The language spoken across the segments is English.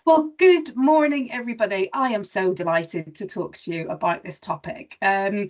Well, good morning, everybody. I am so delighted to talk to you about this topic. I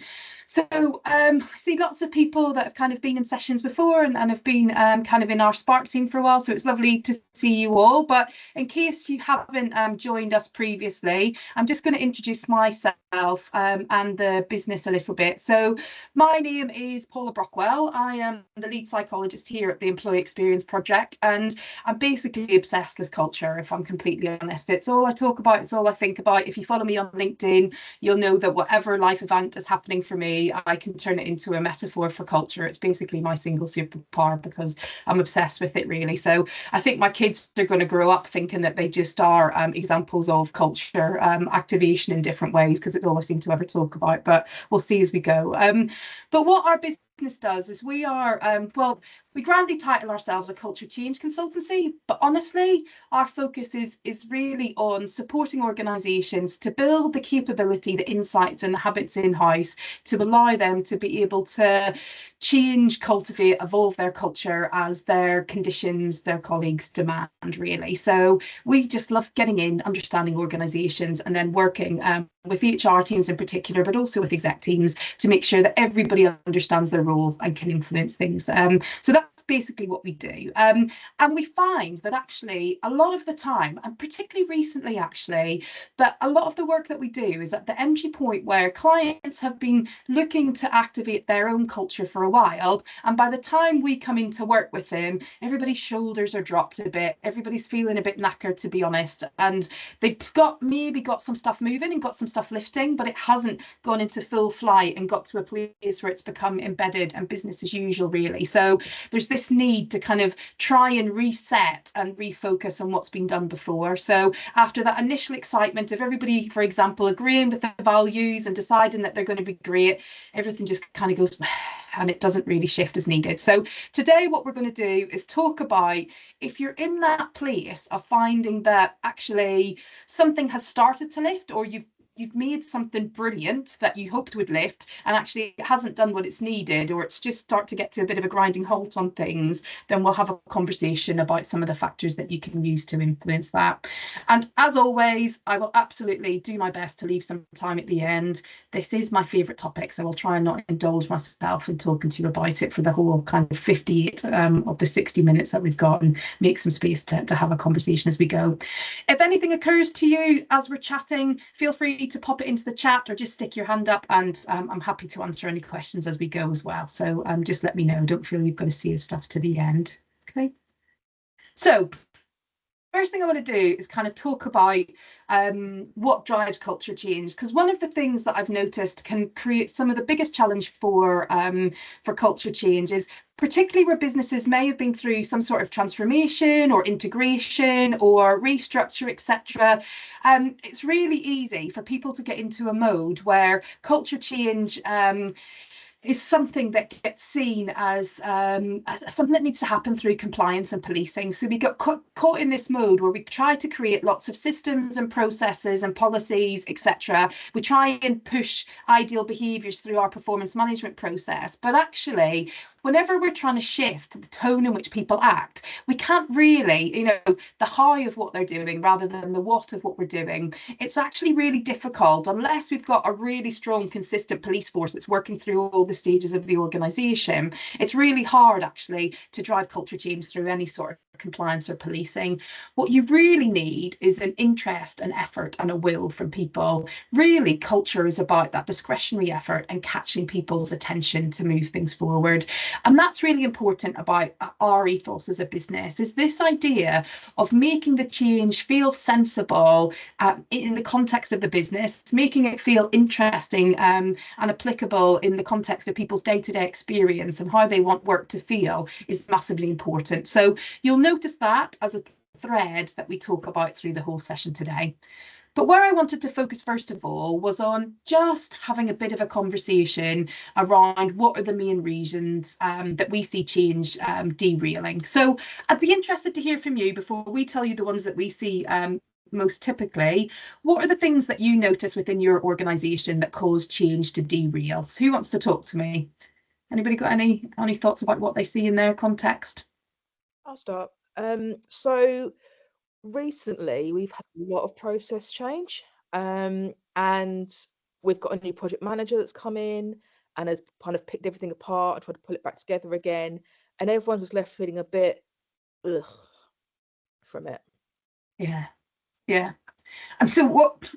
see lots of people that have kind of been in sessions before and have been kind of in our Spark team for a while, so it's lovely to see you all. But in case you haven't joined us previously, I'm just going to introduce myself and the business a little bit. So my name is Paula Brockwell. I am the lead psychologist here at the Employee Experience Project, and I'm basically obsessed with culture, if I'm completely honest. It's all I talk about, it's all I think about. If you follow me on LinkedIn, you'll know that whatever life event is happening for me, I can turn it into a metaphor for culture. It's basically my single superpower because I'm obsessed with it, really. So I think my kids are going to grow up thinking that they just are examples of culture activation in different ways, because it's all I seem to ever talk about, but we'll see as we go. But what our business does is we are, we grandly title ourselves a culture change consultancy, but honestly, our focus is really on supporting organisations to build the capability, the insights and the habits in-house to allow them to be able to change, cultivate, evolve their culture as their conditions, their colleagues demand, really. So we just love getting in, understanding organisations and then working with HR teams in particular, but also with exec teams to make sure that everybody understands their role and can influence things. So that's basically what we do. And we find that actually a lot of the time, and particularly recently actually, but a lot of the work that we do is at the entry point where clients have been looking to activate their own culture for a while. And by the time we come in to work with them, everybody's shoulders are dropped a bit. Everybody's feeling a bit knackered, to be honest. And they've maybe got some stuff moving and got some stuff lifting, but it hasn't gone into full flight and got to a place where it's become embedded and business as usual, really. So there's this need to kind of try and reset and refocus on what's been done before. So after that initial excitement of everybody, for example, agreeing with the values and deciding that they're going to be great, everything just kind of goes and it doesn't really shift as needed. So today what we're going to do is talk about if you're in that place of finding that actually something has started to lift, or you've made something brilliant that you hoped would lift and actually it hasn't done what it's needed, or it's just start to get to a bit of a grinding halt on things, then we'll have a conversation about some of the factors that you can use to influence that. And as always, I will absolutely do my best to leave some time at the end. This is my favourite topic, so I'll try and not indulge myself in talking to you about it for the whole kind of 58 of the 60 minutes that we've got, and make some space to have a conversation as we go. If anything occurs to you as we're chatting, feel free to pop it into the chat or just stick your hand up, and I'm happy to answer any questions as we go as well. So just let me know. Don't feel you've got to save stuff to the end. Okay. So first thing I want to do is kind of talk about what drives culture change, because one of the things that I've noticed can create some of the biggest challenge for culture change is particularly where businesses may have been through some sort of transformation or integration or restructure, etc. It's really easy for people to get into a mode where culture change is something that gets seen as something that needs to happen through compliance and policing. So we got caught in this mode where we try to create lots of systems and processes and policies, etc. We try and push ideal behaviours through our performance management process, but actually whenever we're trying to shift the tone in which people act, we can't really, the how of what they're doing rather than the what of what we're doing. It's actually really difficult unless we've got a really strong, consistent police force that's working through all the stages of the organisation. It's really hard actually to drive culture change through any sort of compliance or policing. What you really need is an interest, an effort and a will from people. Really, culture is about that discretionary effort and catching people's attention to move things forward. And that's really important about our ethos as a business, is this idea of making the change feel sensible in the context of the business, making it feel interesting and applicable in the context of people's day-to-day experience and how they want work to feel is massively important. So you'll notice that as a thread that we talk about through the whole session today. But where I wanted to focus first of all was on just having a bit of a conversation around what are the main reasons that we see change derailing. So I'd be interested to hear from you before we tell you the ones that we see most typically. What are the things that you notice within your organisation that cause change to derail? So who wants to talk to me? Anybody got any thoughts about what they see in their context? I'll start. So Recently, we've had a lot of process change, and we've got a new project manager that's come in and has kind of picked everything apart and tried to pull it back together again, and everyone was left feeling a bit ugh from it. Yeah, yeah. And so what,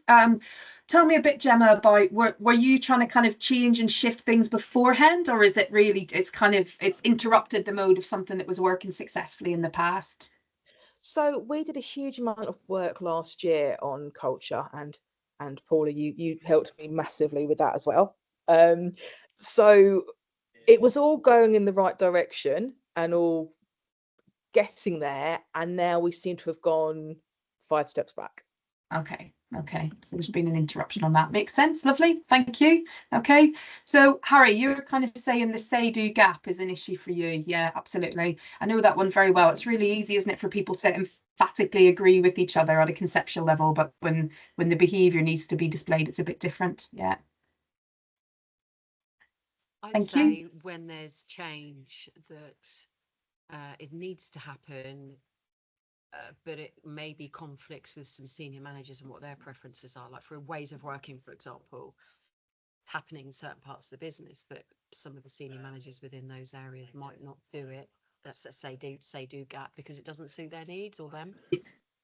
tell me a bit, Gemma, about were you trying to kind of change and shift things beforehand, or is it really, it's interrupted the mode of something that was working successfully in the past? So we did a huge amount of work last year on culture, and Paula, you helped me massively with that as well. So it was all going in the right direction and all getting there, and now we seem to have gone 5 steps back. Okay, okay. So there's been an interruption on that. Makes sense. Lovely. Thank you. Okay. So Harry, you're kind of saying the say-do gap is an issue for you. Yeah, absolutely. I know that one very well. It's really easy, isn't it, for people to emphatically agree with each other at a conceptual level, but when the behavior needs to be displayed, it's a bit different. Yeah. I'd Thank you. say when there's change that it needs to happen, but it maybe conflicts with some senior managers and what their preferences are, like for ways of working, for example. It's happening in certain parts of the business, but some of the senior managers within those areas might not do it. That's a say do gap because it doesn't suit their needs or them.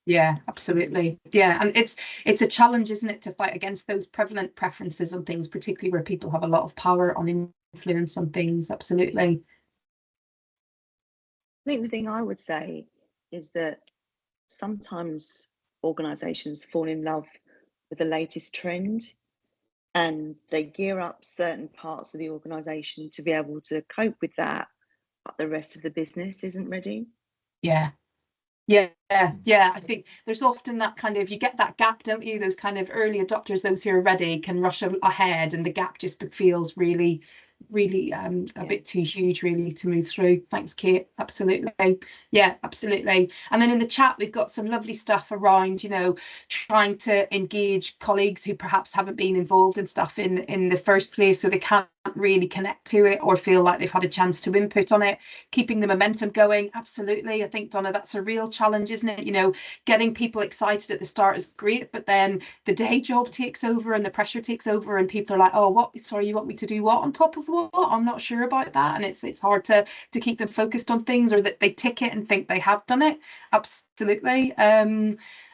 Yeah, absolutely. Yeah, and it's a challenge, isn't it, to fight against those prevalent preferences on things, particularly where people have a lot of power on influence on things. Absolutely. I think the thing I would say is that sometimes organisations fall in love with the latest trend and they gear up certain parts of the organisation to be able to cope with that, but the rest of the business isn't ready. Yeah. Yeah, yeah. I think there's often that kind of, you get that gap, don't you? Those kind of early adopters, those who are ready, can rush ahead, and the gap just feels really, really a bit too huge, really, to move through. Thanks, Kate. Absolutely. Yeah, absolutely. And then in the chat, we've got some lovely stuff around, trying to engage colleagues who perhaps haven't been involved in stuff in the first place, so they can't really connect to it or feel like they've had a chance to input on it, keeping the momentum going. Absolutely. I think, Donna, that's a real challenge, isn't it? Getting people excited at the start is great, but then the day job takes over and the pressure takes over and people are like, oh, what, sorry, you want me to do what on top of what? I'm not sure about that. And it's hard to keep them focused on things, or that they tick it and think they have done it. Absolutely.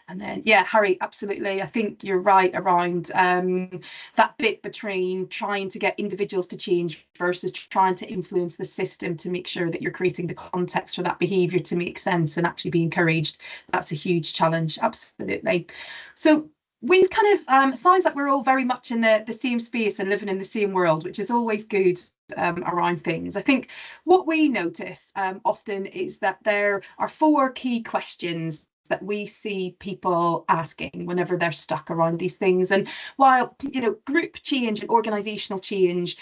And then, yeah, Harry, absolutely. I think you're right around that bit between trying to get individuals to change versus trying to influence the system to make sure that you're creating the context for that behaviour to make sense and actually be encouraged. That's a huge challenge. Absolutely. So we've kind of, sounds like we're all very much in the same space and living in the same world, which is always good. Around things. I think what we notice often is that there are 4 key questions that we see people asking whenever they're stuck around these things. And while, group change and organizational change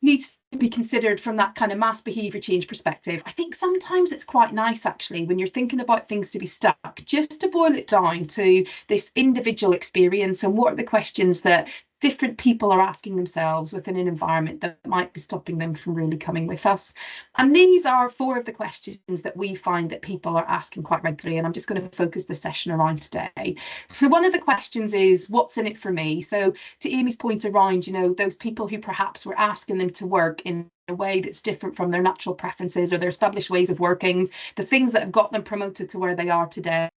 needs to be considered from that kind of mass behavior change perspective, I think sometimes it's quite nice, actually, when you're thinking about things to be stuck, just to boil it down to this individual experience and what are the questions that different people are asking themselves within an environment that might be stopping them from really coming with us. And these are 4 of the questions that we find that people are asking quite regularly, and I'm just going to focus the session around today. So one of the questions is, what's in it for me? So to Amy's point around, those people who perhaps were asking them to work in a way that's different from their natural preferences or their established ways of working, the things that have got them promoted to where they are today,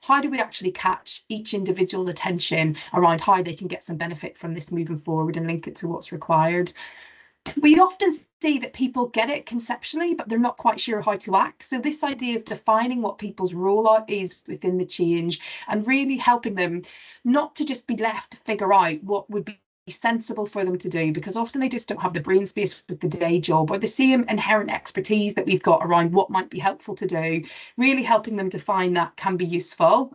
how do we actually catch each individual's attention around how they can get some benefit from this moving forward and link it to what's required? We often see that people get it conceptually, but they're not quite sure how to act. So this idea of defining what people's role is within the change and really helping them not to just be left to figure out what would be sensible for them to do, because often they just don't have the brain space with the day job or the same inherent expertise that we've got around what might be helpful to do. Really helping them define that can be useful.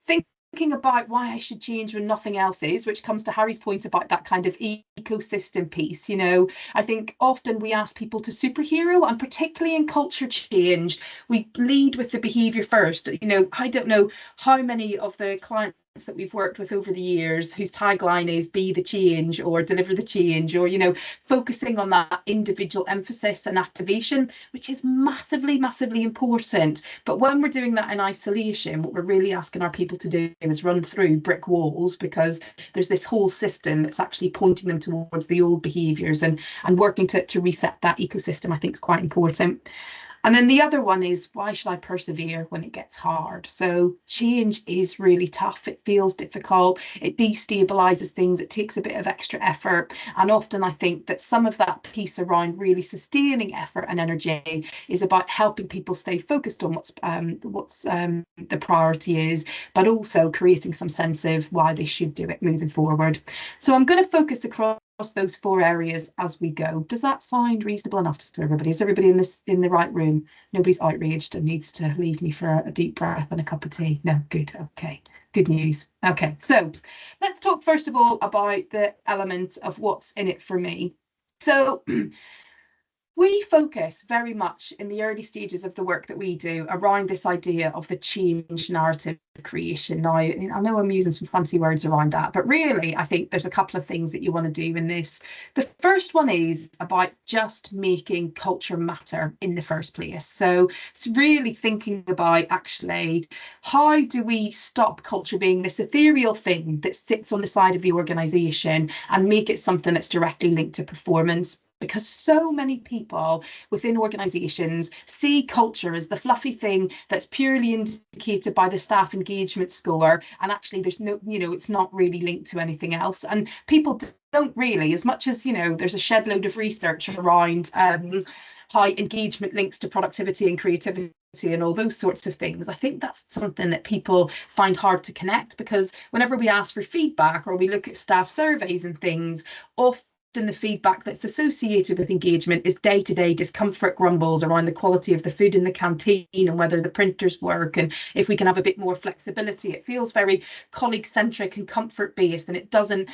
Thinking about why I should change when nothing else is, which comes to Harry's point about that kind of ecosystem piece. I think often we ask people to superhero, and particularly in culture change, we lead with the behaviour first. I don't know how many of the clients that we've worked with over the years whose tagline is be the change or deliver the change, or, you know, focusing on that individual emphasis and activation, which is massively, massively important. But when we're doing that in isolation, what we're really asking our people to do is run through brick walls, because there's this whole system that's actually pointing them towards the old behaviours, and working to reset that ecosystem, I think, is quite important. And then the other one is, why should I persevere when it gets hard? So change is really tough. It feels difficult. It destabilizes things. It takes a bit of extra effort. And often I think that some of that piece around really sustaining effort and energy is about helping people stay focused on what's the priority is, but also creating some sense of why they should do it moving forward. So I'm going to focus across those 4 areas as we go. Does that sound reasonable enough to everybody? Is everybody in the right room? Nobody's outraged and needs to leave me for a deep breath and a cup of tea? No, good. Okay, good news. Okay, so let's talk first of all about the element of what's in it for me. So we focus very much in the early stages of the work that we do around this idea of the change narrative creation. Now, I know I'm using some fancy words around that, but really, I think there's a couple of things that you want to do in this. The first one is about just making culture matter in the first place. So it's really thinking about, actually, how do we stop culture being this ethereal thing that sits on the side of the organisation and make it something that's directly linked to performance? Because so many people within organisations see culture as the fluffy thing that's purely indicated by the staff engagement score, and actually there's no, you know, it's not really linked to anything else. And people don't really, as much as, you know, there's a shed load of research around how engagement links to productivity and creativity and all those sorts of things. I think that's something that people find hard to connect, because whenever we ask for feedback or we look at staff surveys and things, often the feedback that's associated with engagement is day-to-day discomfort grumbles around the quality of the food in the canteen and whether the printers work, and if we can have a bit more flexibility. It feels very colleague-centric and comfort-based, and it doesn't,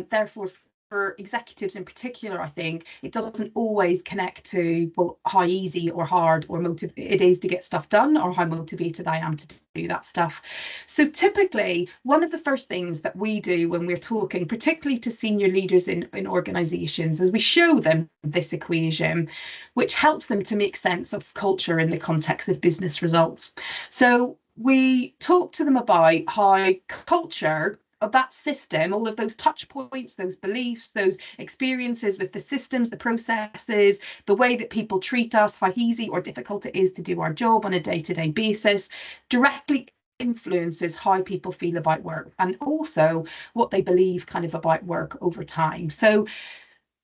therefore, for executives in particular, I think it doesn't always connect to, well, how easy or hard or it is to get stuff done, or how motivated I am to do that stuff. So typically, one of the first things that we do when we're talking, particularly to senior leaders in organisations, is we show them this equation, which helps them to make sense of culture in the context of business results. So we talk to them about how culture of that system, all of those touch points, those beliefs, those experiences with the systems, the processes, the way that people treat us, how easy or difficult it is to do our job on a day-to-day basis, directly influences how people feel about work, and also what they believe kind of about work over time. So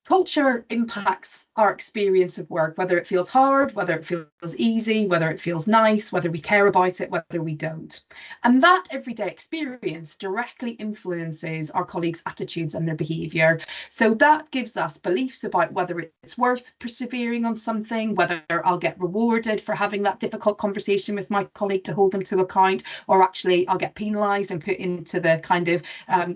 culture impacts our experience of work, whether it feels hard, whether it feels easy, whether it feels nice, whether we care about it, whether we don't. And that everyday experience directly influences our colleagues' attitudes and their behaviour. So that gives us beliefs about whether it's worth persevering on something, whether I'll get rewarded for having that difficult conversation with my colleague to hold them to account, or actually I'll get penalised and put into the kind of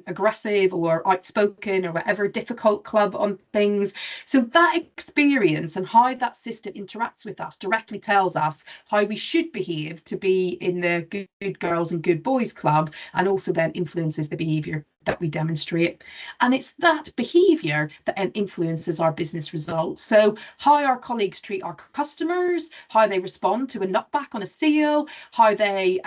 aggressive or outspoken or whatever difficult club on things. So that experience and how that system interacts with us directly tells us how we should behave to be in the good girls and good boys club, and also then influences the behaviour that we demonstrate. And it's that behaviour that influences our business results. So how our colleagues treat our customers, how they respond to a nutback on a sale, how they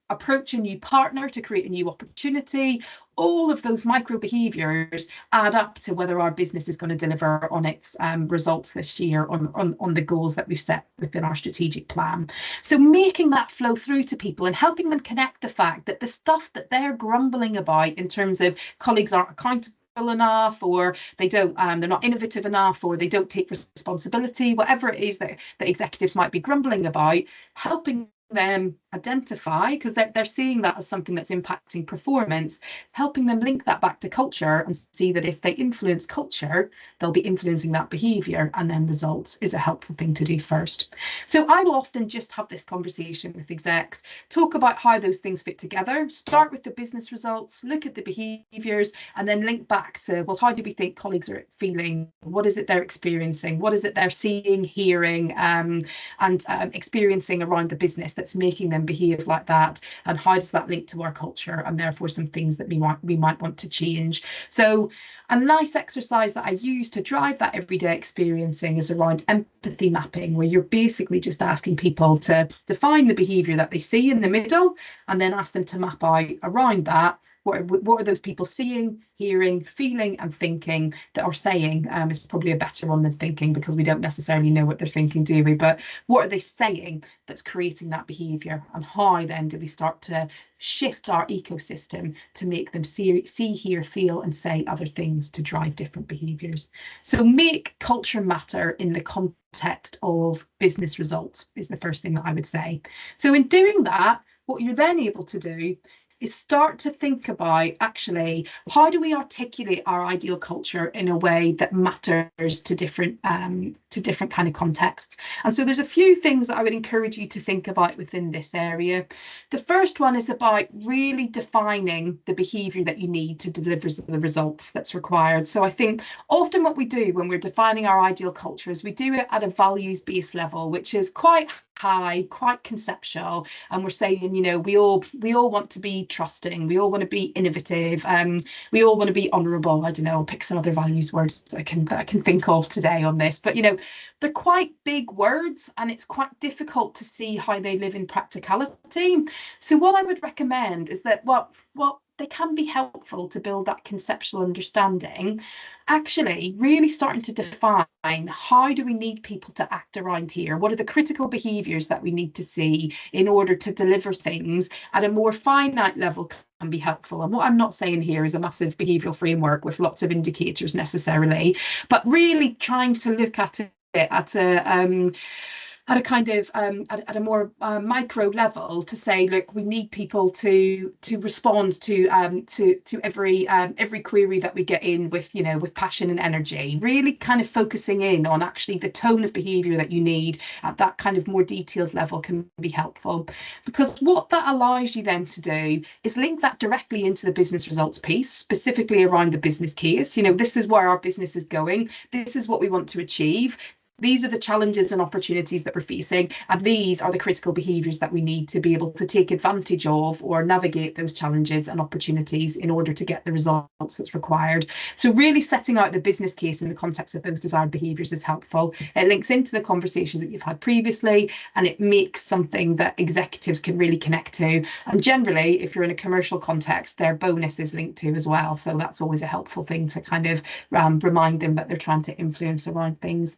approach a new partner to create a new opportunity, all of those micro behaviours add up to whether our business is going to deliver on its results this year, on the goals that we've set within our strategic plan. So making that flow through to people and helping them connect the fact that the stuff that they're grumbling about in terms of colleagues aren't accountable enough, or they don't they're not innovative enough, or they don't take responsibility, whatever it is that executives might be grumbling about, helping them identify, because they're seeing that as something that's impacting performance, helping them link that back to culture and see that if they influence culture, they'll be influencing that behaviour, and then results is a helpful thing to do first. So I will often just have this conversation with execs, talk about how those things fit together, start with the business results, look at the behaviours, and then link back to, well, how do we think colleagues are feeling? What is it they're experiencing? What is it they're seeing, hearing, and experiencing around the business that's making them and behave like that, and how does that link to our culture, and therefore some things that we might want to change. So a nice exercise that I use to drive that everyday experiencing is around empathy mapping, where you're basically just asking people to define the behaviour that they see in the middle, and then ask them to map out around that. What are those people seeing, hearing, feeling, and thinking that are saying? Is probably a better one than thinking, because we don't necessarily know what they're thinking, do we? But what are they saying that's creating that behaviour? And how then do we start to shift our ecosystem to make them see, hear, feel, and say other things to drive different behaviours? So make culture matter in the context of business results is the first thing that I would say. So in doing that, what you're then able to do is start to think about, actually, how do we articulate our ideal culture in a way that matters to different kind of contexts? And so there's a few things that I would encourage you to think about within this area. The first one is about really defining the behaviour that you need to deliver the results that's required. So I think often what we do when we're defining our ideal culture is we do it at a values-based level, which is quite high, quite conceptual, and we're saying, you know, we all want to be trusting, we all want to be innovative, we all want to be honourable. I don't know, I'll pick some other values words that I can think of today on this, but you know, they're quite big words and it's quite difficult to see how they live in practicality. So what I would recommend is that they can be helpful to build that conceptual understanding, actually really starting to define, how do we need people to act around here? What are the critical behaviours that we need to see in order to deliver things at a more finite level can be helpful. And what I'm not saying here is a massive behavioural framework with lots of indicators necessarily, but really trying to look at it at a kind of at a more micro level, to say, look, we need people to respond to every query that we get in with, you know, with passion and energy, really kind of focusing in on actually the tone of behaviour that you need at that kind of more detailed level can be helpful, because what that allows you then to do is link that directly into the business results piece, specifically around the business case. You know, this is where our business is going, this is what we want to achieve, these are the challenges and opportunities that we're facing, and these are the critical behaviours that we need to be able to take advantage of or navigate those challenges and opportunities in order to get the results that's required. So really setting out the business case in the context of those desired behaviours is helpful. It links into the conversations that you've had previously, and it makes something that executives can really connect to. And generally, if you're in a commercial context, their bonus is linked to as well. So that's always a helpful thing to kind of remind them that they're trying to influence around things.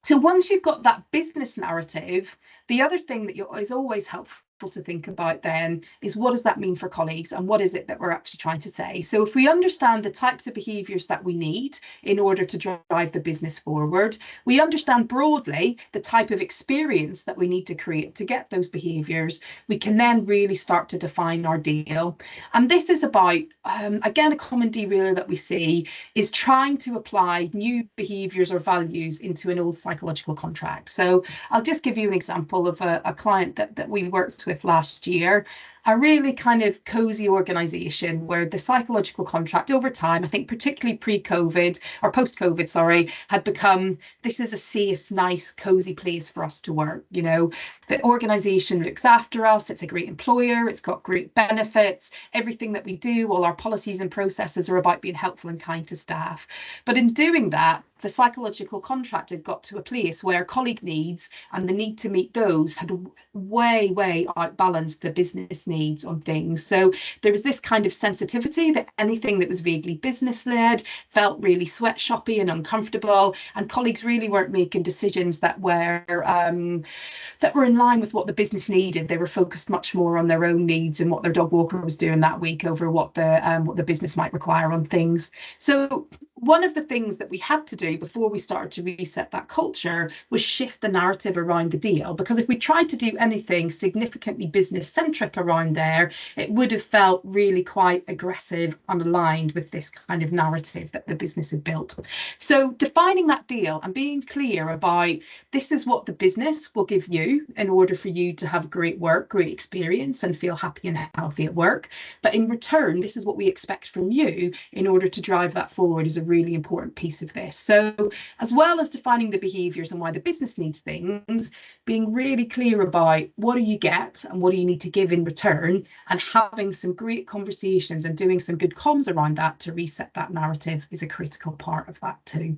So once you've got that business narrative, the other thing that is always helpful to think about then is, what does that mean for colleagues, and what is it that we're actually trying to say? So if we understand the types of behaviours that we need in order to drive the business forward, we understand broadly the type of experience that we need to create to get those behaviours, we can then really start to define our deal. And this is about, again, a common derailer that we see is trying to apply new behaviours or values into an old psychological contract. So I'll just give you an example of a client that we worked with last year, a really kind of cozy organisation where the psychological contract over time, I think particularly pre-COVID or post-COVID, sorry, had become, this is a safe, nice, cozy place for us to work. You know, the organisation looks after us, it's a great employer, it's got great benefits, everything that we do, all our policies and processes are about being helpful and kind to staff. But in doing that, the psychological contract had got to a place where colleague needs and the need to meet those had way outbalanced the business needs on things. So there was this kind of sensitivity that anything that was vaguely business led felt really sweatshoppy and uncomfortable, and colleagues really weren't making decisions that were in line with what the business needed. They were focused much more on their own needs and what their dog walker was doing that week over what the business might require on things. So one of the things that we had to do before we started to reset that culture was shift the narrative around the deal, because if we tried to do anything significantly business centric around there, it would have felt really quite aggressive, unaligned with this kind of narrative that the business had built. So defining that deal and being clear about, this is what the business will give you in order for you to have great work, great experience, and feel happy and healthy at work. But in return, this is what we expect from you in order to drive that forward, is a really important piece of this. So as well as defining the behaviours and why the business needs things, being really clear about what do you get and what do you need to give in return, and having some great conversations and doing some good comms around that to reset that narrative is a critical part of that too.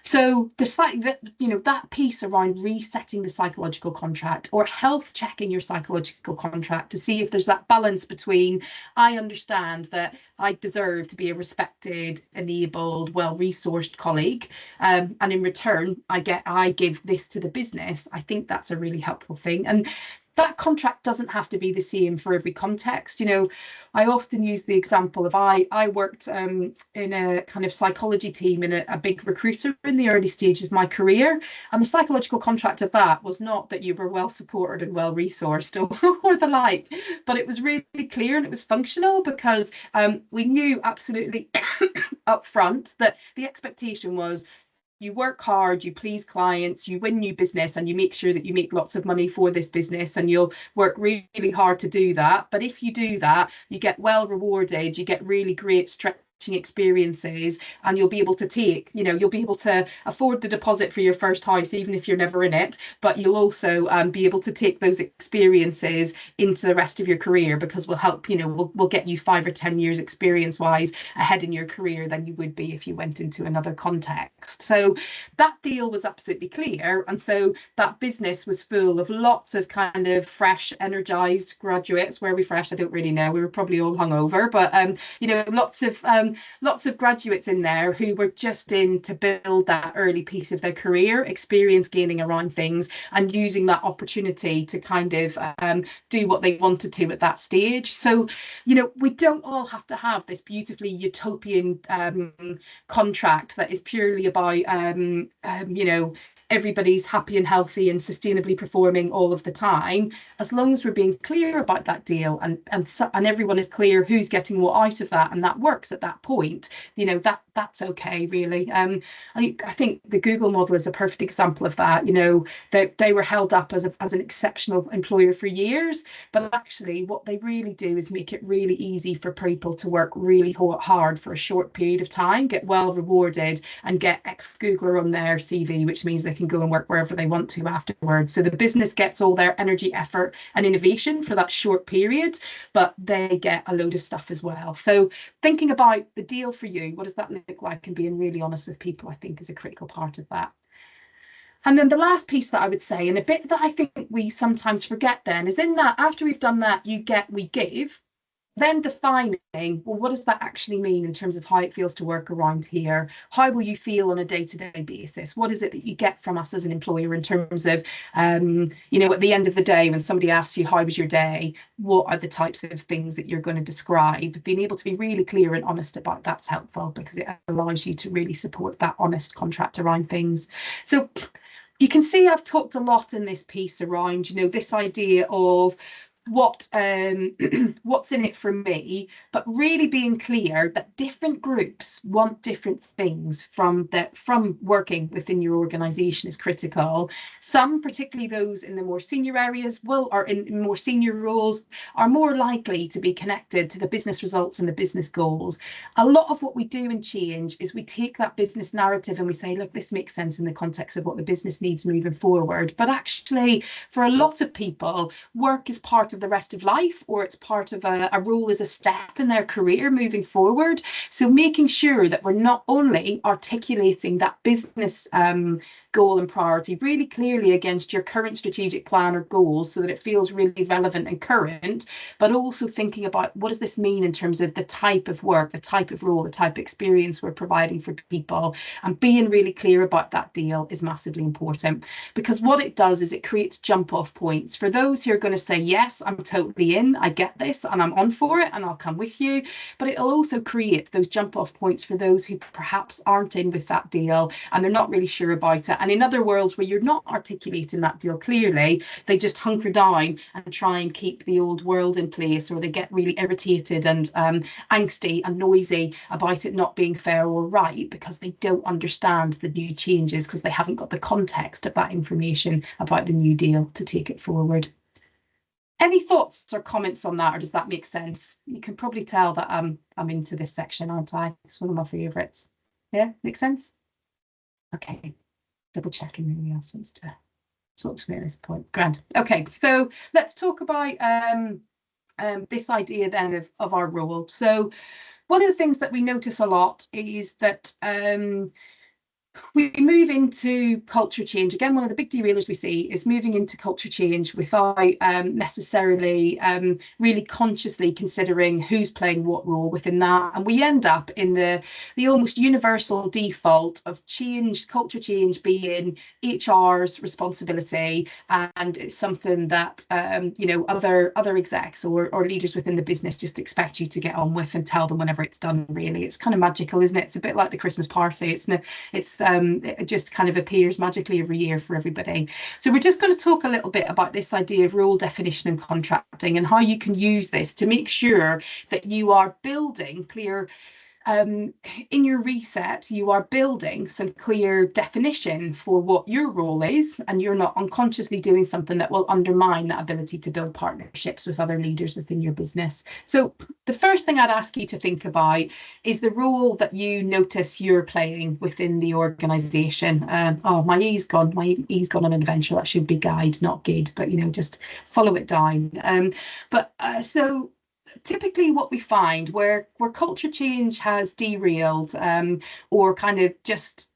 So that piece around resetting the psychological contract, or health checking your psychological contract to see if there's that balance between, I understand that I deserve to be a respected, enabled, well-resourced colleague, and in return I give this to the business. I think that's a really helpful thing. And that contract doesn't have to be the same for every context. I often use the example of I worked in a kind of psychology team in a big recruiter in the early stages of my career, and the psychological contract of that was not that you were well supported and well resourced or the like, but it was really clear and it was functional, because we knew absolutely up front that the expectation was you work hard, you please clients, you win new business, and you make sure that you make lots of money for this business, and you'll work really hard to do that. But if you do that, you get well rewarded, you get really great stretching experiences, and you'll be able to afford the deposit for your first house, even if you're never in it, but you'll also be able to take those experiences into the rest of your career, because we'll help, we'll get you 5 or 10 years experience wise ahead in your career than you would be if you went into another context. So that deal was absolutely clear, and so that business was full of lots of kind of fresh, energized graduates. Were we fresh? I don't really know. We were probably all hungover, but lots of graduates in there who were just in to build that early piece of their career, experience gaining around things, and using that opportunity to kind of do what they wanted to at that stage. So, we don't all have to have this beautifully utopian contract that is purely about, everybody's happy and healthy and sustainably performing all of the time. As long as we're being clear about that deal, and everyone is clear who's getting what out of that, and that works at that point, that's okay, really. I think the Google model is a perfect example of that. They were held up as an exceptional employer for years, but actually what they really do is make it really easy for people to work really hard for a short period of time, get well rewarded, and get ex-Googler on their CV, which means they can go and work wherever they want to afterwards. So the business gets all their energy, effort, and innovation for that short period, but they get a load of stuff as well. So thinking about the deal for you, what does that look like, and being really honest with people, I think is a critical part of that. And then the last piece that I would say, and a bit that I think we sometimes forget then, is in that after we've done that, you get, we give, then defining, well, what does that actually mean in terms of how it feels to work around here? How will you feel on a day-to-day basis? What is it that you get from us as an employer in terms of, at the end of the day, when somebody asks you, how was your day? What are the types of things that you're going to describe? Being able to be really clear and honest about that's helpful, because it allows you to really support that honest contract around things. So you can see I've talked a lot in this piece around, this idea of what's in it for me, but really being clear that different groups want different things from working within your organization is critical. Some, particularly those in the more senior areas, or in more senior roles, are more likely to be connected to the business results and the business goals. A lot of what we do in Change is we take that business narrative and we say, look, this makes sense in the context of what the business needs moving forward. But actually, for a lot of people, work is part of the rest of life, or it's part of a role as a step in their career moving forward. So making sure that we're not only articulating that business goal and priority really clearly against your current strategic plan or goals, so that it feels really relevant and current, but also thinking about what does this mean in terms of the type of work, the type of role, the type of experience we're providing for people, and being really clear about that deal is massively important, because what it does is it creates jump off points for those who are going to say, yes, I'm totally in, I get this, and I'm on for it, and I'll come with you. But it'll also create those jump off points for those who perhaps aren't in with that deal and they're not really sure about it. And in other worlds where you're not articulating that deal clearly, they just hunker down and try and keep the old world in place, or they get really irritated and angsty and noisy about it not being fair or right, because they don't understand the new changes, because they haven't got the context of that information about the new deal to take it forward. Any thoughts or comments on that, or does that make sense? You can probably tell that I'm into this section, aren't I? It's one of my favourites. Yeah, makes sense? Okay, double checking, nobody else wants to talk to me at this point. Grand. Okay, so let's talk about this idea then of our role. So one of the things that we notice a lot is that we move into culture change. Again, one of the big derailers we see is moving into culture change without necessarily really consciously considering who's playing what role within that. And we end up in the almost universal default of culture change being HR's responsibility, and it's something that other execs or leaders within the business just expect you to get on with and tell them whenever it's done. Really, it's kind of magical, isn't it? It's a bit like the Christmas party. It just kind of appears magically every year for everybody. So we're just going to talk a little bit about this idea of role definition and contracting, and how you can use this to make sure that you are building clear in your reset, you are building some clear definition for what your role is, and you're not unconsciously doing something that will undermine that ability to build partnerships with other leaders within your business. So the first thing I'd ask you to think about is the role that you notice you're playing within the organisation. Oh, my E's gone on an adventure. That should be guide, not gid, but just follow it down. So typically what we find where culture change has derailed or kind of just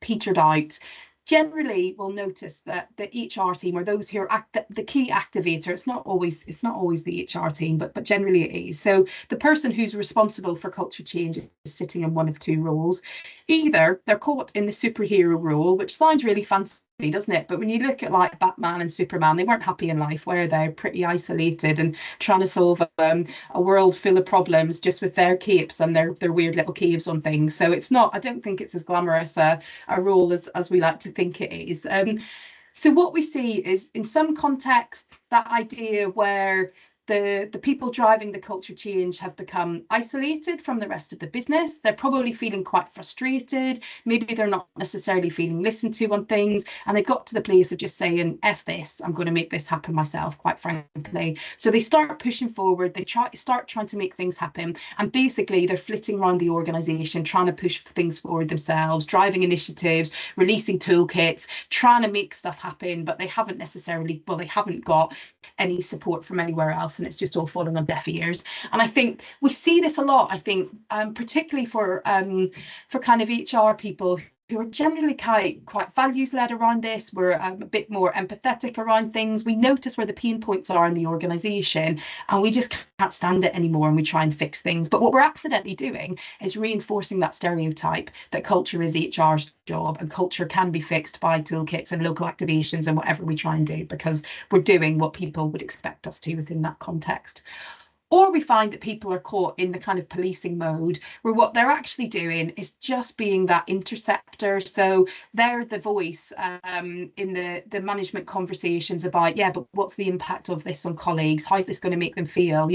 petered out, generally we'll notice that the HR team, or those who are the key activator, it's not always the HR team, but generally it is. So the person who's responsible for culture change is sitting in one of two roles. Either they're caught in the superhero role, which sounds really fancy, doesn't it? But when you look at like Batman and Superman, they weren't happy in life, were they? Pretty isolated and trying to solve a world full of problems just with their capes and their weird little caves on things. So it's not, I don't think it's as glamorous a role as we like to think it is. So what we see is, in some contexts, that idea where the people driving the culture change have become isolated from the rest of the business. They're probably feeling quite frustrated. Maybe they're not necessarily feeling listened to on things, and they got to the place of just saying, F this, I'm going to make this happen myself, quite frankly. So they start pushing forward, they start trying to make things happen, and basically they're flitting around the organisation, trying to push things forward themselves, driving initiatives, releasing toolkits, trying to make stuff happen, but they haven't got any support from anywhere else, and it's just all falling on deaf ears. And I think we see this a lot, particularly for kind of HR people who are generally quite values led around this. We're a bit more empathetic around things. We notice where the pain points are in the organisation, and we just can't stand it anymore, and we try and fix things. But what we're accidentally doing is reinforcing that stereotype that culture is HR's job, and culture can be fixed by toolkits and local activations and whatever we try and do, because we're doing what people would expect us to within that context. Or we find that people are caught in the kind of policing mode, where what they're actually doing is just being that interceptor. So they're the voice in the management conversations about, yeah, but what's the impact of this on colleagues? How's this going to make them feel?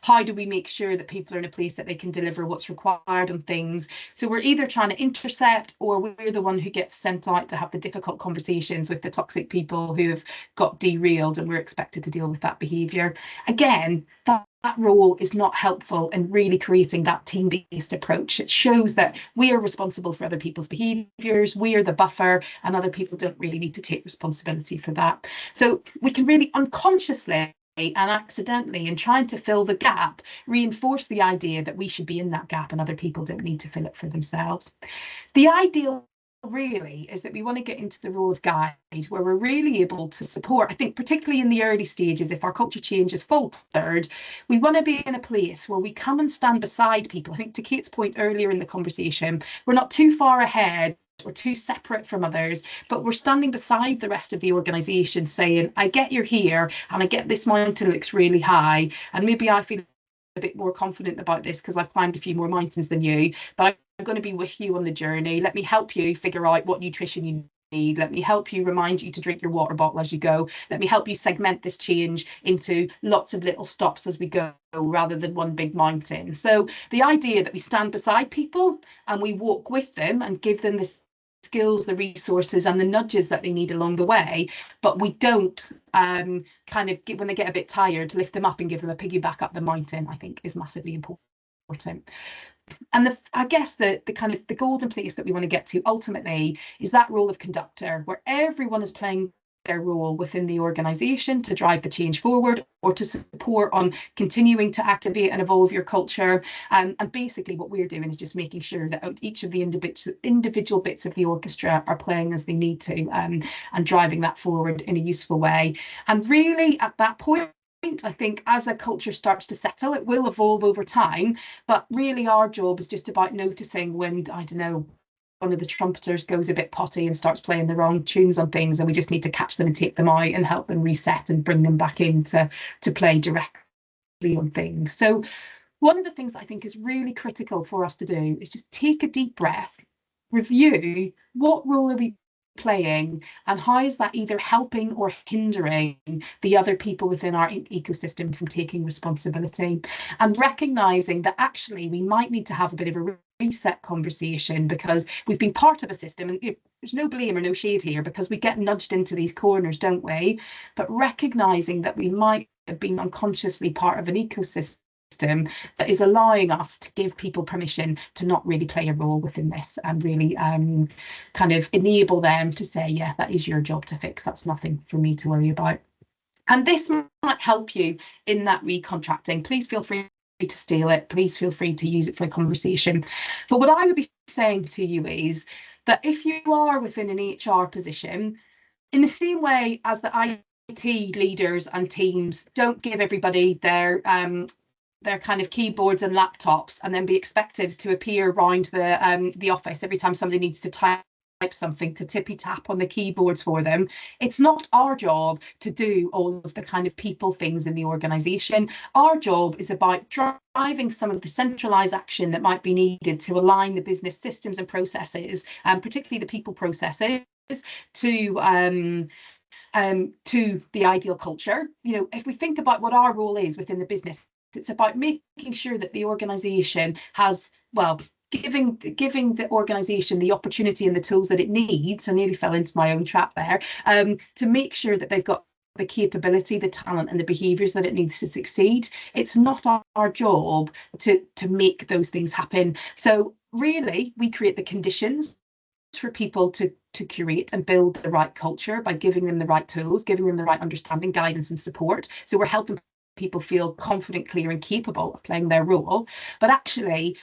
How do we make sure that people are in a place that they can deliver what's required on things? So we're either trying to intercept, or we're the one who gets sent out to have the difficult conversations with the toxic people who have got derailed, and we're expected to deal with that behaviour. Again, that role is not helpful in really creating that team-based approach. It shows that we are responsible for other people's behaviours, we are the buffer, and other people don't really need to take responsibility for that. So we can really unconsciously and accidentally, in trying to fill the gap, reinforce the idea that we should be in that gap and other people don't need to fill it for themselves. The ideal really is that we want to get into the role of guide, where we're really able to support. I think particularly in the early stages, if our culture change is faltered, we want to be in a place where we come and stand beside people. I think to Kate's point earlier in the conversation, we're not too far ahead or too separate from others, but we're standing beside the rest of the organisation saying, I get you're here, and I get this mountain looks really high, and maybe I feel a bit more confident about this because I've climbed a few more mountains than you, but I'm going to be with you on the journey. Let me help you figure out what nutrition you need. Let me help you, remind you to drink your water bottle as you go. Let me help you segment this change into lots of little stops as we go, rather than one big mountain. So the idea that we stand beside people and we walk with them and give them the skills, the resources and the nudges that they need along the way, but we don't when they get a bit tired, lift them up and give them a piggyback up the mountain, I think is massively important. And I guess the kind of the golden place that we want to get to ultimately is that role of conductor, where everyone is playing their role within the organisation to drive the change forward, or to support on continuing to activate and evolve your culture. And basically what we're doing is just making sure that each of the individual bits of the orchestra are playing as they need to, and driving that forward in a useful way. And really at that point, I think as a culture starts to settle, it will evolve over time, but really our job is just about noticing when, I don't know, one of the trumpeters goes a bit potty and starts playing the wrong tunes on things, and we just need to catch them and take them out and help them reset and bring them back in to play directly on things. So one of the things that I think is really critical for us to do is just take a deep breath, review what role are we playing, and how is that either helping or hindering the other people within our ecosystem from taking responsibility, and recognizing that actually we might need to have a bit of a reset conversation, because we've been part of a system, and there's no blame or no shade here, because we get nudged into these corners, don't we? But recognizing that we might have been unconsciously part of an ecosystem that is allowing us to give people permission to not really play a role within this, and really kind of enable them to say, yeah, that is your job to fix, that's nothing for me to worry about. And this might help you in that recontracting. Please feel free to steal it, please feel free to use it for a conversation. But what I would be saying to you is that if you are within an HR position, in the same way as the IT leaders and teams don't give everybody their kind of keyboards and laptops and then be expected to appear around the office every time somebody needs to type something, to tippy tap on the keyboards for them. It's not our job to do all of the kind of people things in the organisation. Our job is about driving some of the centralised action that might be needed to align the business systems and processes, and particularly the people processes, to the ideal culture. You know, if we think about what our role is within the business, it's about making sure that the organisation has, well, giving the organisation the opportunity and the tools that it needs. I nearly fell into my own trap there, to make sure that they've got the capability, the talent and the behaviours that it needs to succeed. It's not our job to make those things happen. So really, we create the conditions for people to curate and build the right culture by giving them the right tools, giving them the right understanding, guidance and support. So we're helping people feel confident, clear and capable of playing their role. But actually,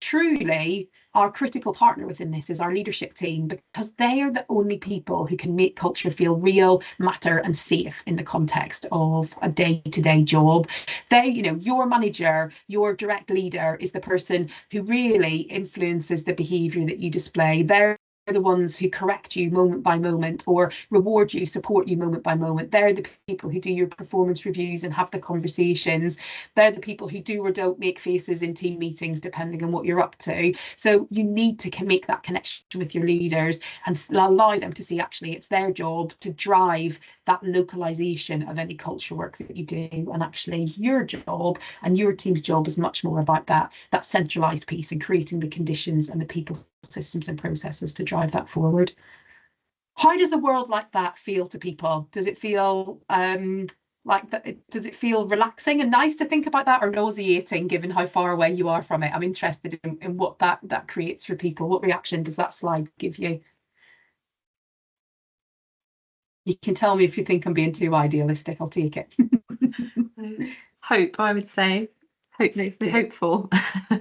truly, our critical partner within this is our leadership team, because they are the only people who can make culture feel real, matter and safe in the context of a day-to-day job. They, you know, your manager, your direct leader is the person who really influences the behaviour that you display. They're the ones who correct you moment by moment, or reward you, support you moment by moment. They're the people who do your performance reviews and have the conversations. They're the people who do or don't make faces in team meetings, depending on what you're up to. So you need to make that connection with your leaders and allow them to see actually it's their job to drive that localization of any culture work that you do. And actually your job and your team's job is much more about that centralized piece and creating the conditions and the people, systems and processes to drive that forward. How does a world like that feel to people? Does it feel like that? Does it feel relaxing and nice to think about that, or nauseating given how far away you are from it? I'm interested in what that creates for people. What reaction does that slide give you? You can tell me if you think I'm being too idealistic. I'll take it. Hope, I would say. Hope makes me hopeful.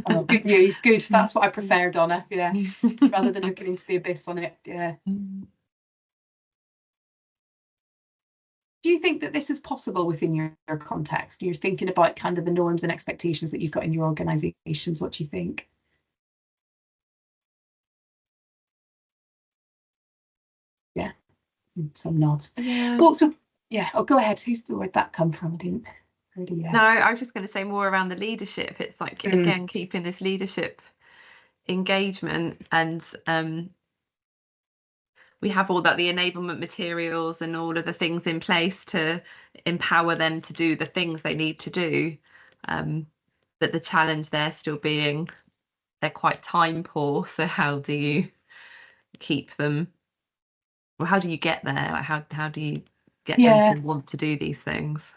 Oh, good news. Good. That's what I prefer, Donna. Yeah. Rather than looking into the abyss on it. Yeah. Do you think that this is possible within your context? You're thinking about kind of the norms and expectations that you've got in your organisations. What do you think? Yeah. Some nods. Yeah. Well, so yeah. Oh, go ahead. Where'd that come from? I didn't. No, I was just going to say more around the leadership. It's like, again, keeping this leadership engagement, and we have all the enablement materials and all of the things in place to empower them to do the things they need to do. But the challenge there still being they're quite time poor. So how do you keep them? Well, how do you get there? Like how do you get them to want to do these things?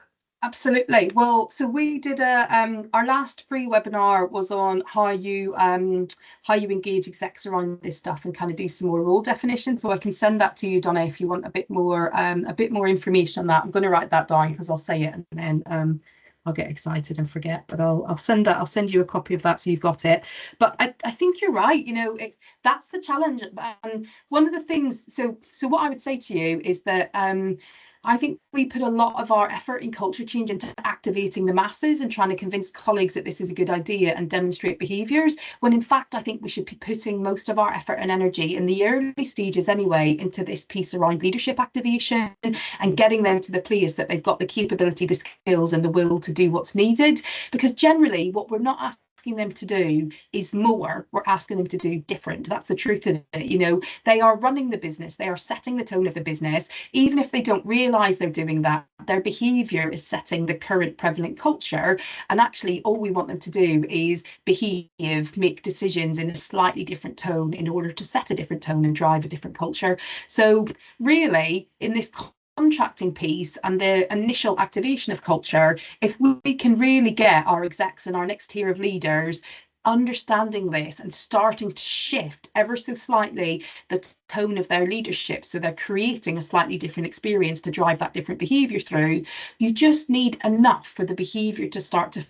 Absolutely. Well, so we did our last free webinar was on how you engage execs around this stuff and kind of do some more role definition. So I can send that to you, Donna, if you want a bit more information on that. I'm going to write that down because I'll say it and then I'll get excited and forget. But I'll send you a copy of that so you've got it. But I think you're right. You know, that's the challenge. And one of the things. So what I would say to you is that I think we put a lot of our effort in culture change into activating the masses and trying to convince colleagues that this is a good idea and demonstrate behaviours, when in fact I think we should be putting most of our effort and energy in the early stages anyway into this piece around leadership activation and getting them to the place that they've got the capability, the skills and the will to do what's needed. Because generally what we're not asking them to do is more, we're asking them to do different. That's the truth of it. You know, they are running the business, they are setting the tone of the business. Even if they don't realise they're doing that, their behaviour is setting the current prevalent culture. And actually all we want them to do is behave, make decisions in a slightly different tone in order to set a different tone and drive a different culture. So really in this contracting piece and the initial activation of culture, if we can really get our execs and our next tier of leaders understanding this and starting to shift ever so slightly the tone of their leadership, so they're creating a slightly different experience to drive that different behaviour through, you just need enough for the behaviour to start to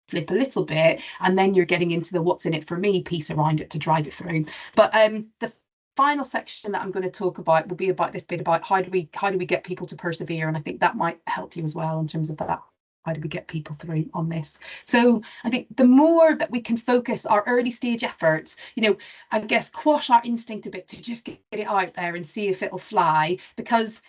flip a little bit, and then you're getting into the what's in it for me piece around it to drive it through. But the final section that I'm going to talk about will be about this bit about how do we get people to persevere, and I think that might help you as well in terms of that. How do we get people through on this? So I think the more that we can focus our early stage efforts, you know, I guess quash our instinct a bit to just get it out there and see if it'll fly, because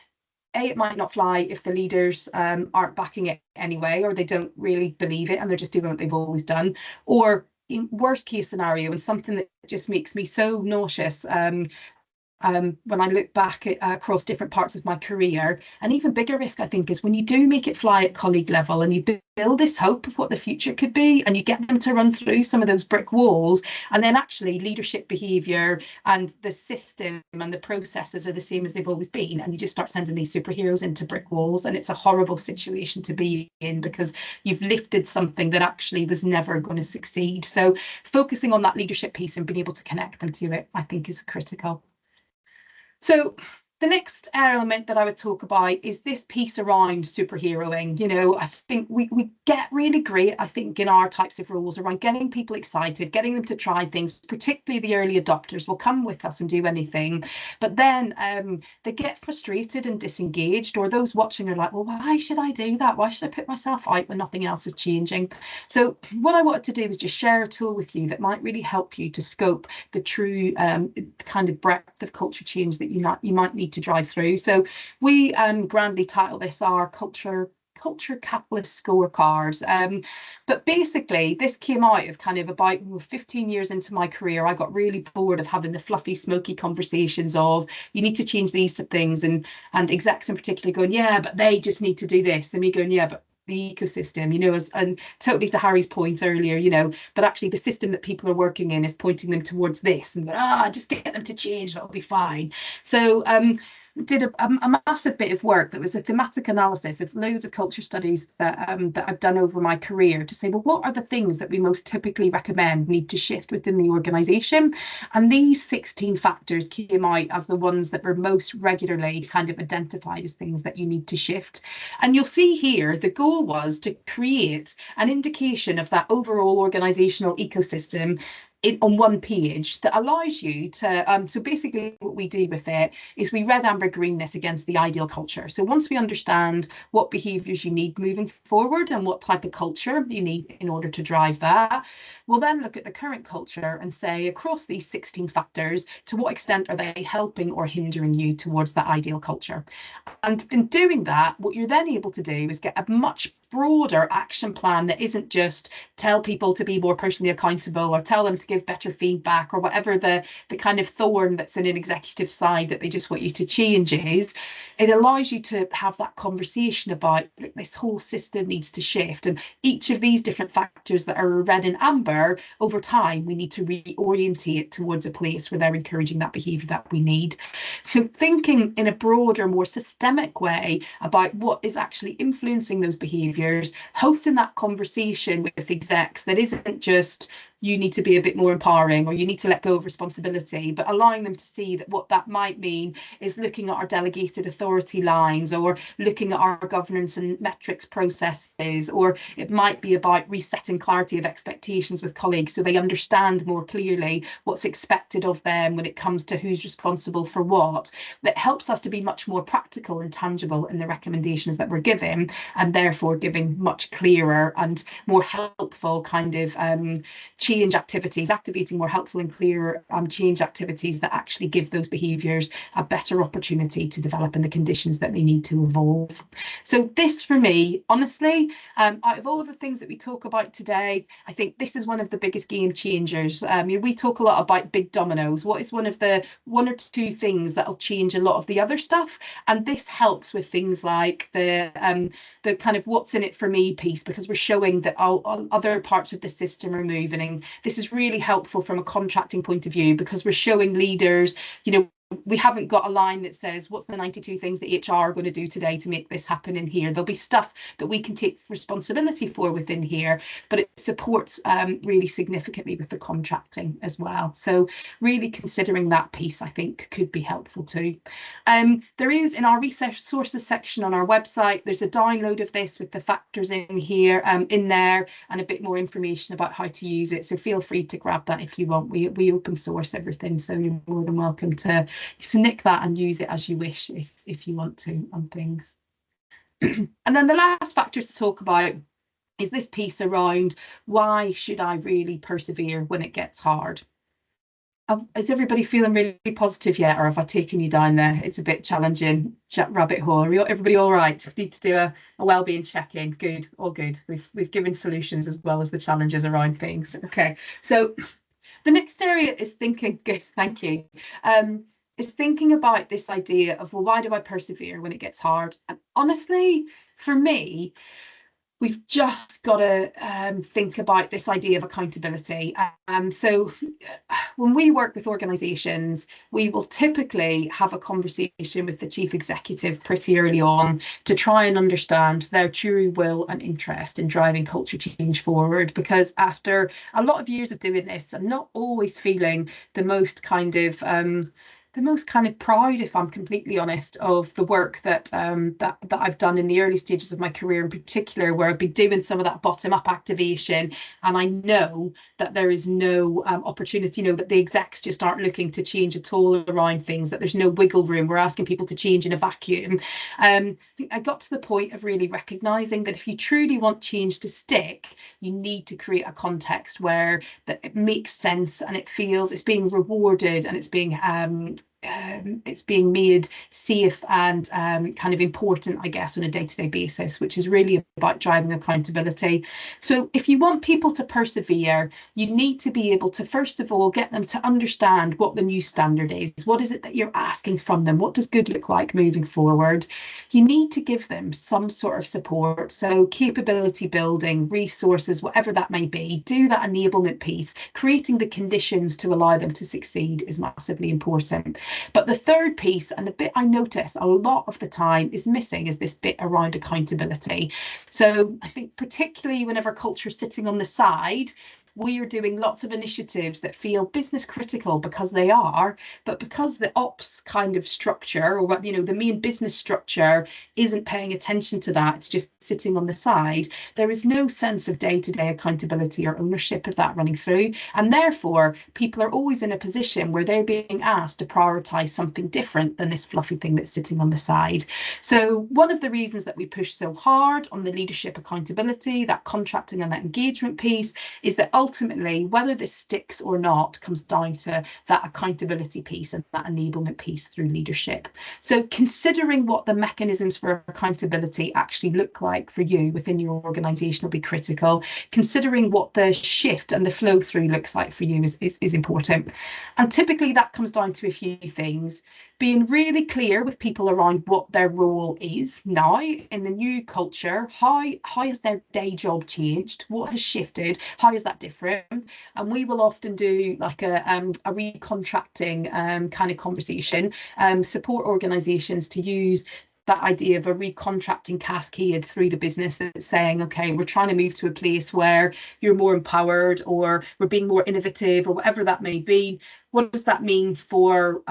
it might not fly if the leaders aren't backing it anyway, or they don't really believe it and they're just doing what they've always done. Or in worst case scenario, and something that just makes me so nauseous when I look back at, across different parts of my career, an even bigger risk, I think, is when you do make it fly at colleague level and you build this hope of what the future could be, and you get them to run through some of those brick walls, and then actually leadership behaviour and the system and the processes are the same as they've always been, and you just start sending these superheroes into brick walls, and it's a horrible situation to be in because you've lifted something that actually was never going to succeed. So focusing on that leadership piece and being able to connect them to it, I think, is critical. So the next element that I would talk about is this piece around superheroing. You know, I think we get really great, I think, in our types of roles around getting people excited, getting them to try things, particularly the early adopters will come with us and do anything. But then they get frustrated and disengaged, or those watching are like, well, why should I do that? Why should I put myself out when nothing else is changing? So what I wanted to do is just share a tool with you that might really help you to scope the true kind of breadth of culture change that you might need to drive through. So we grandly title this our culture catalyst scorecards. But basically this came out of kind of about 15 years into my career. I got really bored of having the fluffy, smoky conversations of you need to change these things, and execs in particular going, yeah, but they just need to do this, and me going, yeah, but the ecosystem, you know, and totally to Harry's point earlier, you know, but actually the system that people are working in is pointing them towards this, and just get them to change, that'll be fine. So did a massive bit of work that was a thematic analysis of loads of culture studies that I've done over my career to say, well, what are the things that we most typically recommend need to shift within the organisation? And these 16 factors came out as the ones that were most regularly kind of identified as things that you need to shift. And you'll see here, the goal was to create an indication of that overall organisational ecosystem on one page that allows you to, so basically what we do with it is we red, amber, green this against the ideal culture. So once we understand what behaviours you need moving forward and what type of culture you need in order to drive that, we'll then look at the current culture and say, across these 16 factors, to what extent are they helping or hindering you towards that ideal culture? And in doing that, what you're then able to do is get a much broader action plan that isn't just tell people to be more personally accountable or tell them to give give better feedback, or whatever the kind of thorn that's in an executive side that they just want you to change is, it allows you to have that conversation about, look, this whole system needs to shift, and each of these different factors that are red and amber, over time we need to reorientate towards a place where they're encouraging that behaviour that we need. So thinking in a broader, more systemic way about what is actually influencing those behaviours, hosting that conversation with execs that isn't just, you need to be a bit more empowering, or you need to let go of responsibility, but allowing them to see that what that might mean is looking at our delegated authority lines, or looking at our governance and metrics processes, or it might be about resetting clarity of expectations with colleagues so they understand more clearly what's expected of them when it comes to who's responsible for what. That helps us to be much more practical and tangible in the recommendations that we're giving, and therefore giving much clearer and more helpful kind of change activities, activating more helpful and clear change activities that actually give those behaviours a better opportunity to develop in the conditions that they need to evolve. So this, for me, honestly, out of all of the things that we talk about today, I think this is one of the biggest game changers. We talk a lot about big dominoes. What is one of the one or two things that'll change a lot of the other stuff? And this helps with things like the kind of what's in it for me piece, because we're showing that other parts of the system are moving. This is really helpful from a contracting point of view, because we're showing leaders, you know, we haven't got a line that says, what's the 92 things that HR are going to do today to make this happen in here? There'll be stuff that we can take responsibility for within here, but it supports really significantly with the contracting as well. So really considering that piece, I think, could be helpful too. There is, in our resources section on our website, there's a download of this with the factors in here, in there, and a bit more information about how to use it. So feel free to grab that if you want. We open source everything, so you're more than welcome to nick that and use it as you wish if you want to on things. And then the last factor to talk about is this piece around, why should I really persevere when it gets hard? Is everybody feeling really positive yet, or have I taken you down there? It's a bit challenging rabbit hole. Everybody all right? We need to do a wellbeing check-in. Good, all good. We've given solutions as well as the challenges around things. Okay, so the next area is thinking. Good, thank you. Is thinking about this idea of, well, why do I persevere when it gets hard? And honestly, for me, we've just got to think about this idea of accountability. So when we work with organisations, we will typically have a conversation with the chief executive pretty early on to try and understand their true will and interest in driving culture change forward. Because after a lot of years of doing this, I'm not always feeling the most kind of proud, if I'm completely honest, of the work that that I've done in the early stages of my career, in particular, where I've been doing some of that bottom-up activation, and I know that there is no opportunity, you know, that the execs just aren't looking to change at all around things, that there's no wiggle room. We're asking people to change in a vacuum. I think I got to the point of really recognising that if you truly want change to stick, you need to create a context where that it makes sense and it feels it's being rewarded and it's being made safe and kind of important, I guess, on a day-to-day basis, which is really about driving accountability. So if you want people to persevere, you need to be able to, first of all, get them to understand what the new standard is. What is it that you're asking from them? What does good look like moving forward? You need to give them some sort of support. So capability building, resources, whatever that may be, do that enablement piece. Creating the conditions to allow them to succeed is massively important. But the third piece, and the bit I notice a lot of the time is missing, is this bit around accountability. So I think particularly whenever culture is sitting on the side, we are doing lots of initiatives that feel business critical because they are, but because the ops kind of structure, or what, you know, the main business structure isn't paying attention to that, it's just sitting on the side, there is no sense of day-to-day accountability or ownership of that running through. And therefore, people are always in a position where they're being asked to prioritise something different than this fluffy thing that's sitting on the side. So one of the reasons that we push so hard on the leadership accountability, that contracting and that engagement piece, is that ultimately, whether this sticks or not comes down to that accountability piece and that enablement piece through leadership. So considering what the mechanisms for accountability actually look like for you within your organisation will be critical. Considering what the shift and the flow through looks like for you is important. And typically that comes down to a few things. Being really clear with people around what their role is now in the new culture. How has their day job changed? What has shifted? How is that different? And we will often do like a recontracting kind of conversation, support organisations to use that idea of a recontracting cascade through the business, that's saying, okay, we're trying to move to a place where you're more empowered, or we're being more innovative, or whatever that may be. What does that mean for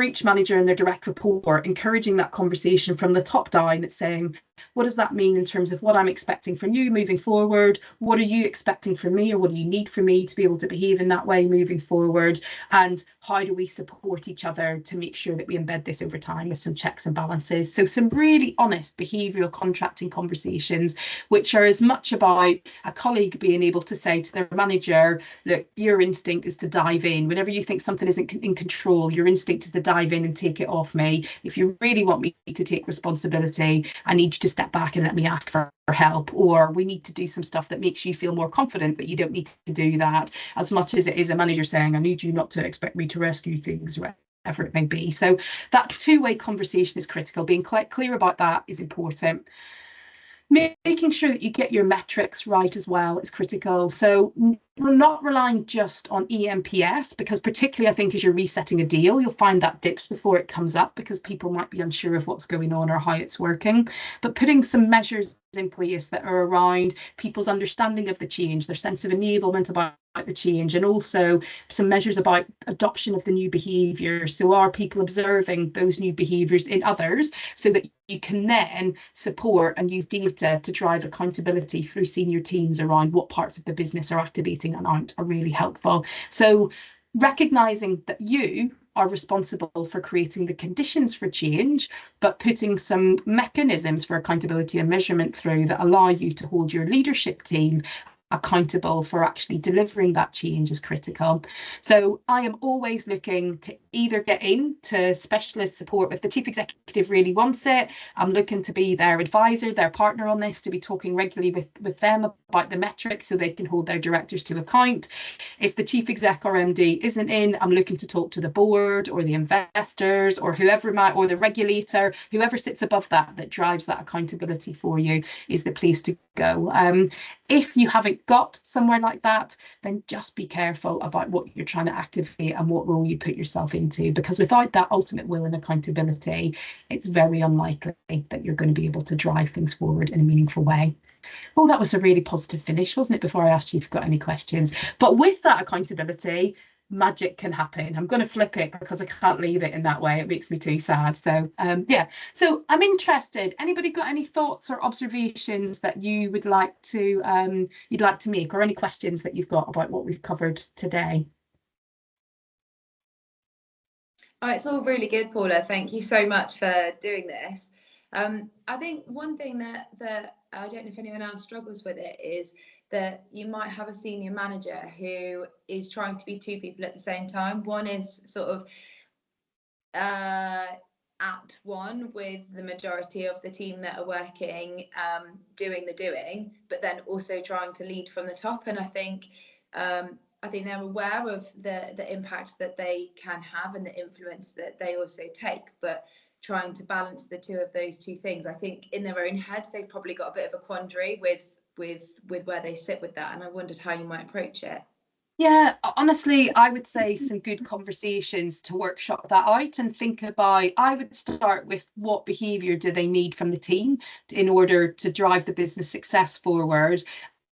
each manager and their direct report? Encouraging that conversation from the top down. It's saying, what does that mean in terms of what I'm expecting from you moving forward? What are you expecting from me, or what do you need from me to be able to behave in that way moving forward? And how do we support each other to make sure that we embed this over time with some checks and balances? So some really honest behavioural contracting conversations, which are as much about a colleague being able to say to their manager, look, your instinct is to dive in. Whenever you think something isn't in control, your instinct is to dive in and take it off me. If you really want me to take responsibility, I need you to step back and let me ask for help, or we need to do some stuff that makes you feel more confident, but you don't need to do that, as much as it is a manager saying, I need you not to expect me to rescue things, whatever it may be. So that two-way conversation is critical. Being clear about that is important. Making sure that you get your metrics right as well is critical. So we're not relying just on EMPS, because particularly I think as you're resetting a deal, you'll find that dips before it comes up because people might be unsure of what's going on or how it's working. But putting some measures in place that are around people's understanding of the change, their sense of enablement about the change, and also some measures about adoption of the new behaviour. So are people observing those new behaviours in others, so that you can then support and use data to drive accountability through senior teams around what parts of the business are activating and aren't, are really helpful. So recognising that you are responsible for creating the conditions for change, but putting some mechanisms for accountability and measurement through that allow you to hold your leadership team accountable for actually delivering that change is critical. So I am always looking to either get into specialist support if the chief executive really wants it. I'm looking to be their advisor, their partner on this, to be talking regularly with them about the metrics so they can hold their directors to account. If the chief exec or MD isn't in, I'm looking to talk to the board or the investors or whoever might, or the regulator, whoever sits above that drives that accountability for you is the place to go. If you haven't got somewhere like that, then just be careful about what you're trying to activate and what role you put yourself into, because without that ultimate will and accountability, it's very unlikely that you're going to be able to drive things forward in a meaningful way. Oh, that was a really positive finish, wasn't it, before I asked you if you've got any questions? But with that accountability, magic can happen. I'm going to flip it because I can't leave it in that way. It makes me too sad. So yeah, so I'm interested. Anybody got any thoughts or observations that you would like to you'd like to make, or any questions that you've got about what we've covered today? Oh, it's all really good, Paula. Thank you so much for doing this. I think one thing that I don't know if anyone else struggles with it is that you might have a senior manager who is trying to be two people at the same time. One is sort of at one with the majority of the team that are working, doing the doing, but then also trying to lead from the top. And I think they're aware of the impact that they can have and the influence that they also take, but trying to balance the two of those two things, I think in their own head they've probably got a bit of a quandary with where they sit with that, and I wondered how you might approach it. Yeah, honestly, I would say some good conversations to workshop that out and think about. I would start with what behaviour do they need from the team in order to drive the business success forward,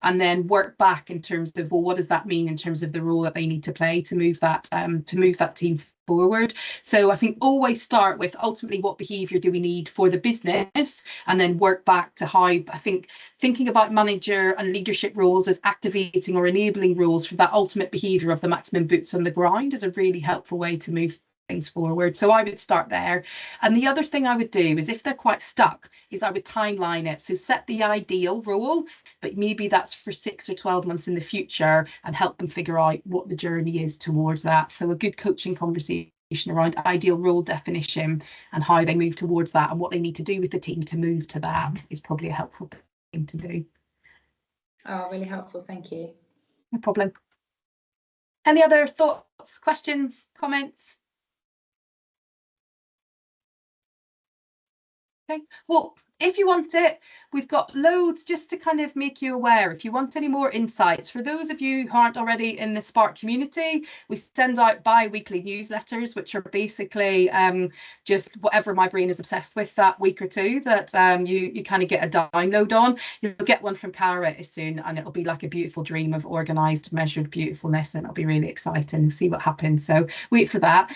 and then work back in terms of, well, what does that mean in terms of the role that they need to play to move that team forward. So I think always start with ultimately what behaviour do we need for the business, and then work back to how. I think thinking about manager and leadership roles as activating or enabling roles for that ultimate behaviour of the maximum boots on the ground is a really helpful way to move things forward. So I would start there. And the other thing I would do is, if they're quite stuck, is I would timeline it. So set the ideal role, but maybe that's for 6 or 12 months in the future, and help them figure out what the journey is towards that. So a good coaching conversation around ideal role definition and how they move towards that, and what they need to do with the team to move to that, is probably a helpful thing to do. Oh, really helpful. Thank you. No problem. Any other thoughts, questions, comments? Okay, well, if you want it, we've got loads just to kind of make you aware. If you want any more insights, for those of you who aren't already in the Spark community, we send out bi-weekly newsletters, which are basically just whatever my brain is obsessed with that week or two, that you kind of get a download on. You'll get one from Cara soon, and it'll be like a beautiful dream of organised, measured beautifulness, and it'll be really exciting. We'll see what happens. So wait for that.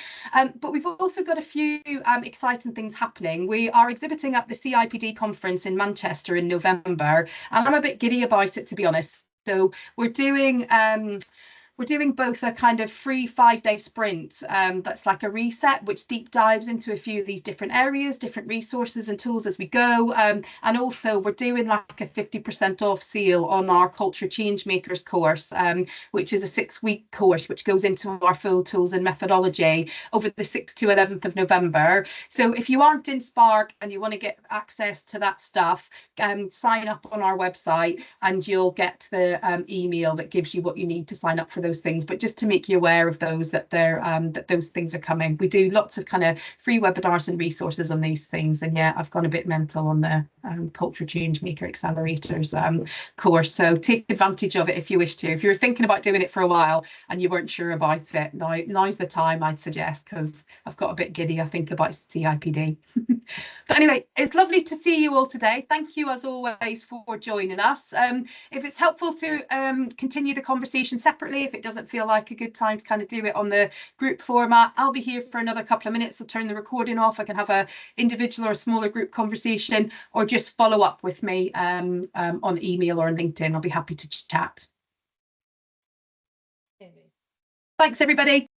But we've also got a few exciting things happening. We are exhibiting at the CIPD conference in Manchester in November, and I'm a bit giddy about it, to be honest. So we're doing both a kind of free 5-day sprint that's like a reset, which deep dives into a few of these different areas, different resources and tools as we go. And also we're doing like a 50% off sale on our Culture Change Makers course, which is a 6-week course which goes into our full tools and methodology over the 6th to 11th of November. So if you aren't in Spark and you want to get access to that stuff, sign up on our website and you'll get the email that gives you what you need to sign up for those things. But just to make you aware of those, that those things are coming. We do lots of kind of free webinars and resources on these things, and yeah, I've gone a bit mental on the Culture Change Maker Accelerators course, so take advantage of it if you wish to. If you're thinking about doing it for a while and you weren't sure about it, now's the time, I'd suggest, because I've got a bit giddy, I think, about CIPD. But anyway, it's lovely to see you all today. Thank you as always for joining us. If it's helpful to continue the conversation separately, if it doesn't feel like a good time to kind of do it on the group format, I'll be here for another couple of minutes. I'll turn the recording off. I can have a individual or a smaller group conversation, or just follow up with me on email or on LinkedIn. I'll be happy to chat. Thanks, everybody.